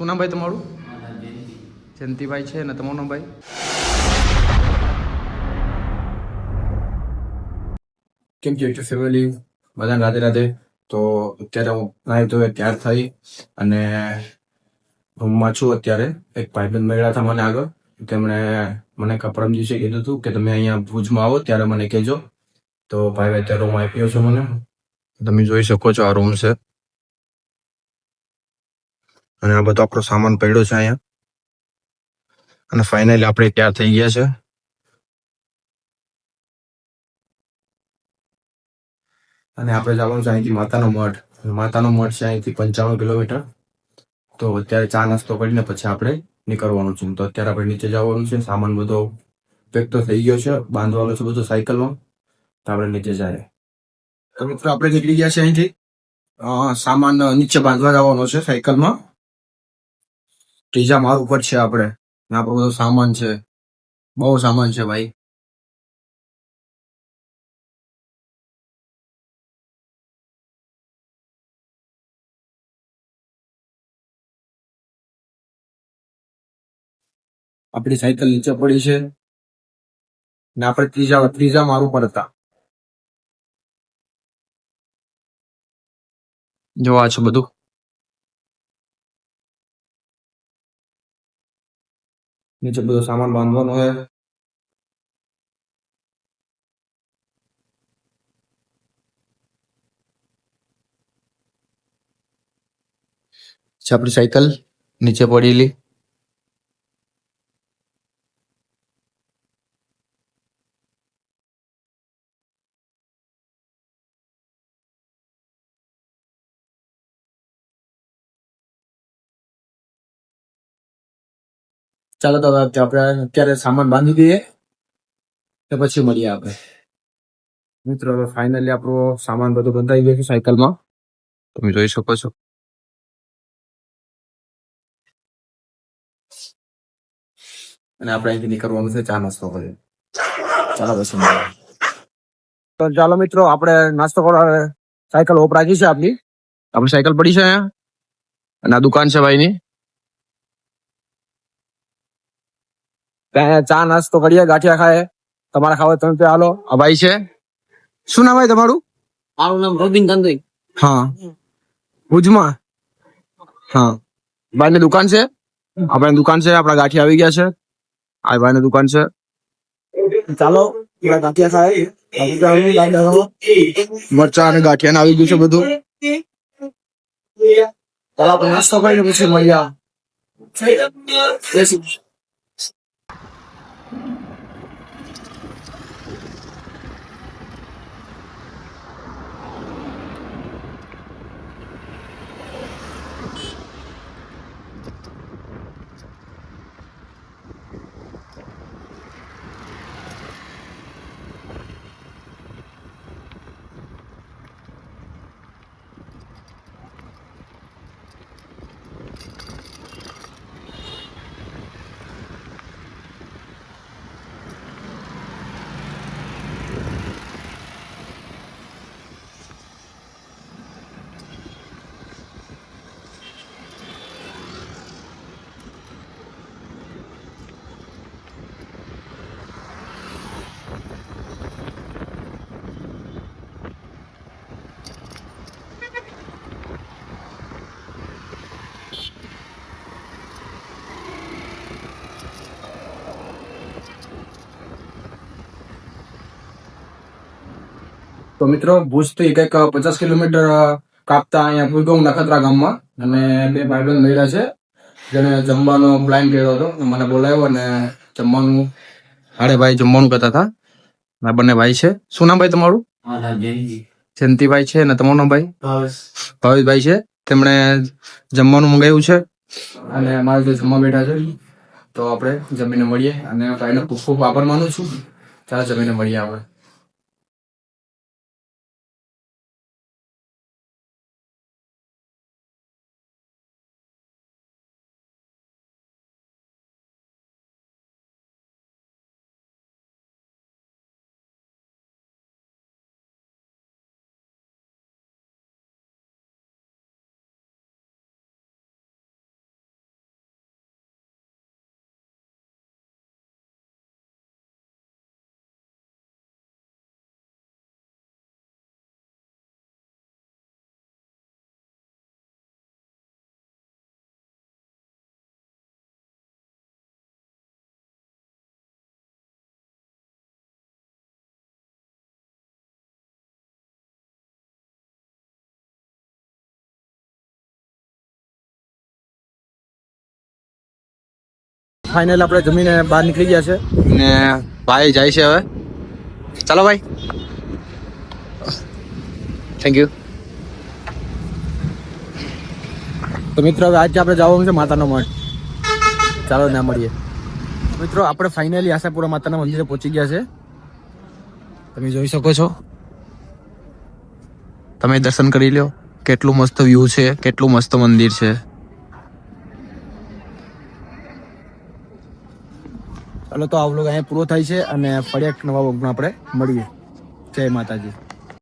શું નામ ભાઈ તમારું? જયંતિભાઈ છે ને તમારું નામ ભાઈ? કેમ કે યુટ્યુબ ફેમિલી બધાને રાધે રાધે. તો અત્યારે હું નાહી ધોઈ તૈયાર થઈ અને રૂમમાં છું અત્યારે. એક ભાઈબંધ મળ્યા હતા મને આગળ, તેમણે મને પરમ દિવસે કીધું હતું કે તમે અહીંયા ભુજમાં આવો ત્યારે મને કહેજો. તો ભાઈ અત્યારે રૂમ આપ્યો છે મને, તમે જોઈ શકો છો આ રૂમ છે અને આ બધો આપણો સામાન પડ્યો છે અહીંયા. અને ફાઇનલી આપણે તૈયાર થઈ ગયા છે અને આપણે જવાનું છે અહીંથી માતાનો મઢ. માતાનો મઢ છે અહીંથી 95 કિલોમીટર. તો અત્યારે ચા નાસ્તો કરીને પછી આપણે નીકળવાનું છે. તો અત્યારે આપણે નીચે જવાનું છે, સામાન બધો પેક તો થઈ ગયો છે, બાંધવાનો છે બધું સાયકલમાં. તો આપણે નીચે જાય. તો મિત્રો આપણે નીકળી ગયા છે અહીંથી. સામાન નીચે બાંધવા જવાનો છે સાયકલમાં. ત્રીજા માળ ઉપર છે આપણે. આપણો બધો સામાન છે, બહુ સામાન છે ભાઈ. આપણી સાયકલ નીચે પડી છે ને આપણે ત્રીજા માળ ઉપર હતા. જોવા છે બધું. નીચે બધો સામાન બાંધવાનો છે. આપણી સાયકલ નીચે પડેલી. ચાલો તો હવે આપણે અત્યારે સામાન બાંધી દઈએ તો પછી મળીએ આપણે. મિત્રો હવે ફાઇનલી આપણો સામાન બધો બંધાઈ ગયો છે સાયકલમાં, તમે જોઈ શકો છો. અને આપણે અહીંથી નીકળવાનું છે ચા નાસ્તો કરી. ચાલો પછી મળીએ. તો ચાલો મિત્રો, આપણે નાસ્તો કરવા સાયકલ વપરાજી છે આપણી સાયકલ પડી છે અહીંયા અને આ દુકાન છે ભાઈની. ત્યાં ચા નાસ્તો કરીએ, ગાંઠિયા ખાય. તમારે ખાવા તમે ત્યાં હાલો. આ ભાઈ છે, શું નામ ભાઈ તમારું? મારું નામ રોબિન કંદોઈ. હા, ભુજમાં. હા, ભાઈની દુકાન છે. આપણી દુકાન છે, આપણા ગાંઠિયા આવી ગયા છે. આ ભાઈની દુકાન છે. ચાલો ગાંઠિયા ખાય. મરચા અને ગાંઠિયા આવી ગયું છે બધું. નાસ્તો કરીને પછી મળ્યા. તો મિત્રો, ભુજથી કંઈક 50 કિલોમીટર કાપતા અહીંયા ભૂલગામ નખત્રા ગામમાં અને બે ભાઈબંધ મળ્યા છે જેને જમવાનો પ્લાન કર્યો હતો. મને બોલાવ્યો અને જમવાનું ભાઈ જમવાનું કરતા હતા. આ બંને ભાઈ છે. શું નામ ભાઈ તમારું? જયંતિભાઈ છે ને તમારું નામ ભાઈ? ભાવેશભાઈ છે. તેમણે જમવાનું મંગાવ્યું છે અને મારે જે જમવા બેઠા છે. તો આપણે જમીને મળીએ અને ભાઈનો ખૂબ ખૂબ આભાર માનું છું. ચાલો જમીને મળીએ આપણે. ફાઇનલ આપણે જમીને બહાર નીકળી ગયા છે ને ભાઈ જાય છે હવે. ચાલો ભાઈ, થેન્ક યુ. તો મિત્રો હવે આજે આપણે જવાનું છે માતાનો મઠ. ચાલો ના મળીએ મિત્રો. આપણે ફાઇનલી આશાપુરા માતાના મંદિરે પહોંચી ગયા છે. તમે જોઈ શકો છો, તમે દર્શન કરી લો. કેટલું મસ્ત વ્યૂ છે, કેટલું મસ્ત મંદિર છે. ચાલો તો આ વ્લોગ અહીંયા પૂરો થાય છે અને ફરી એક નવા વ્લોગમાં આપણે મળીએ. જય માતાજી.